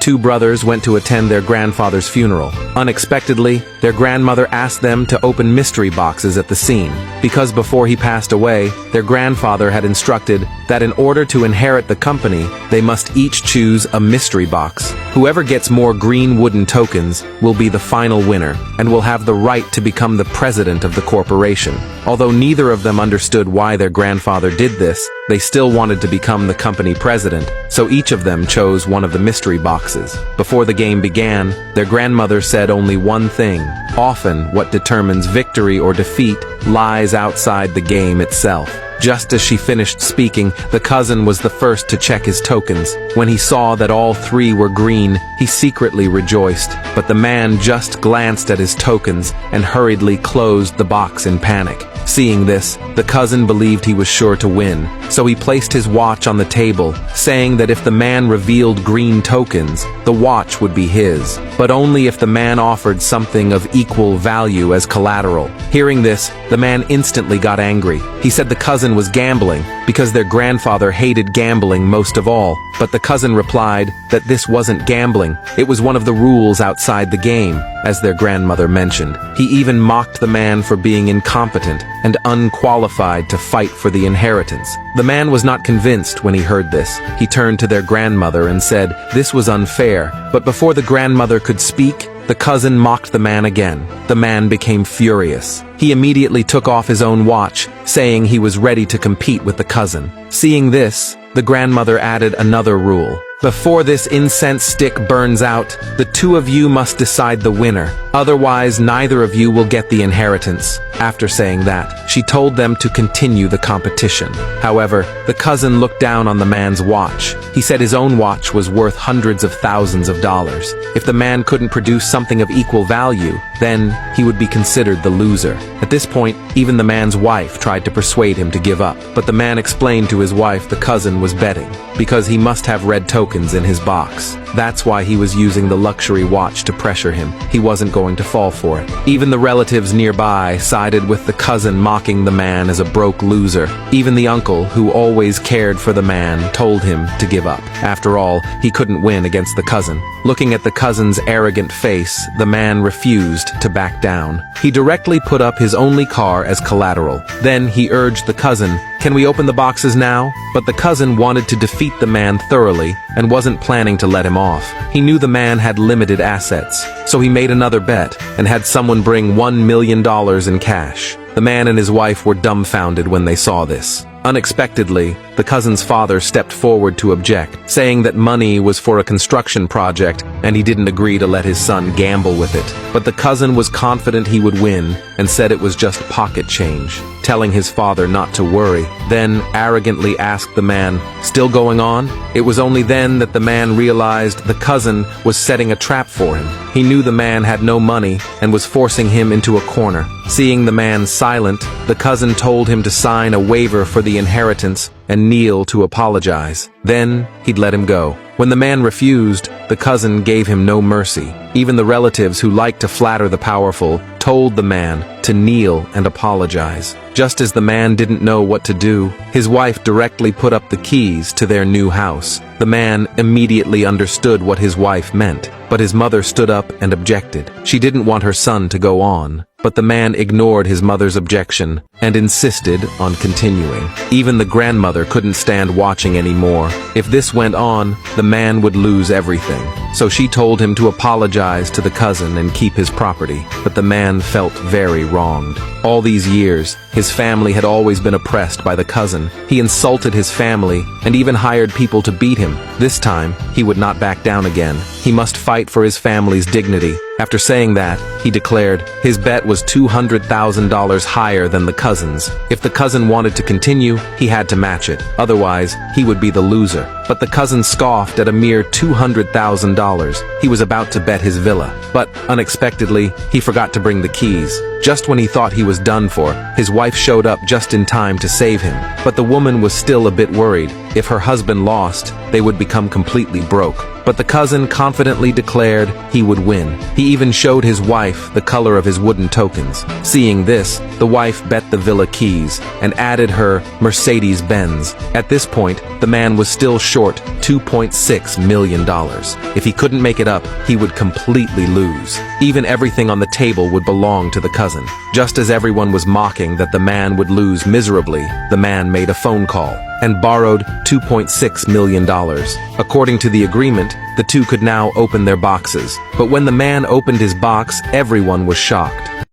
two brothers went to attend their grandfather's funeral. Unexpectedly, their grandmother asked them to open mystery boxes at the scene, because before he passed away, their grandfather had instructed that in order to inherit the company, they must each choose a mystery box. Whoever gets more green wooden tokens will be the final winner and will have the right to become the president of the corporation. Although neither of them understood why their grandfather did this, they still wanted to become the company president, so each of them chose one of the mystery boxes. Before the game began, their grandmother said only one thing: often what determines victory or defeat lies outside the game itself. Just as she finished speaking, the cousin was the first to check his tokens. When he saw that all three were green, he secretly rejoiced, but the man just glanced at his tokens and hurriedly closed the box in panic. Seeing this, the cousin believed he was sure to win, so he placed his watch on the table, saying that if the man revealed green tokens, the watch would be his, but only if the man offered something of equal value as collateral. Hearing this, the man instantly got angry. He said the cousin was gambling, because their grandfather hated gambling most of all, but the cousin replied that this wasn't gambling, it was one of the rules outside the game, as their grandmother mentioned. He even mocked the man for being incompetent and unqualified to fight for the inheritance. The man was not convinced when he heard this. He turned to their grandmother and said this was unfair, but before the grandmother could speak, the cousin mocked the man again. The man became furious. He immediately took off his own watch, saying he was ready to compete with the cousin. Seeing this, the grandmother added another rule. Before this incense stick burns out, the two of you must decide the winner. Otherwise, neither of you will get the inheritance. After saying that, she told them to continue the competition. However, the cousin looked down on the man's watch. He said his own watch was worth hundreds of thousands of dollars. If the man couldn't produce something of equal value, then he would be considered the loser. At this point, even the man's wife tried to persuade him to give up, but the man explained to his wife the cousin was betting, because he must have red tokens in his box. That's why he was using the luxury watch to pressure him. He wasn't going to fall for it. Even the relatives nearby sided with the cousin, mocking the man as a broke loser. Even the uncle, who always cared for the man, told him to give up. After all, he couldn't win against the cousin. Looking at the cousin's arrogant face, the man refused to back down. He directly put up his only car as collateral. Then he urged the cousin, "Can we open the boxes now?" But the cousin wanted to defeat the man thoroughly and wasn't planning to let him off. He knew the man had limited assets, so he made another bet and had someone bring $1 million in cash. The man and his wife were dumbfounded when they saw this. Unexpectedly, the cousin's father stepped forward to object, saying that money was for a construction project and he didn't agree to let his son gamble with it. But the cousin was confident he would win and said it was just pocket change, telling his father not to worry, then arrogantly asked the man, "Still going on?" It was only then that the man realized the cousin was setting a trap for him. He knew the man had no money and was forcing him into a corner. Seeing the man silent, the cousin told him to sign a waiver for the inheritance and kneel to apologize. Then he'd let him go. When the man refused, the cousin gave him no mercy. Even the relatives who liked to flatter the powerful told the man to kneel and apologize. Just as the man didn't know what to do, his wife directly put up the keys to their new house. The man immediately understood what his wife meant, but his mother stood up and objected. She didn't want her son to go on, but the man ignored his mother's objection and insisted on continuing. Even the grandmother couldn't stand watching anymore. If this went on, the man would lose everything. So she told him to apologize to the cousin and keep his property, but the man felt very wronged. All these years, his family had always been oppressed by the cousin. He insulted his family and even hired people to beat him. This time, he would not back down again. He must fight for his family's dignity. After saying that, he declared his bet was $200,000 higher than the cousin's. If the cousin wanted to continue, he had to match it. Otherwise, he would be the loser. But the cousin scoffed at a mere $200,000. He was about to bet his villa. But, unexpectedly, he forgot to bring the keys. Just when he thought he was done for, his wife showed up just in time to save him. But the woman was still a bit worried. If her husband lost, they would become completely broke. but the cousin confidently declared he would win. He even showed his wife the color of his wooden tokens. Seeing this, the wife bet the villa keys and added her Mercedes-Benz. At this point, the man was still short $2.6 million. If he couldn't make it up, he would completely lose. Even everything on the table would belong to the cousin. Just as everyone was mocking that the man would lose miserably, the man made a phone call and borrowed $2.6 million. According to the agreement, the two could now open their boxes. But when the man opened his box, everyone was shocked.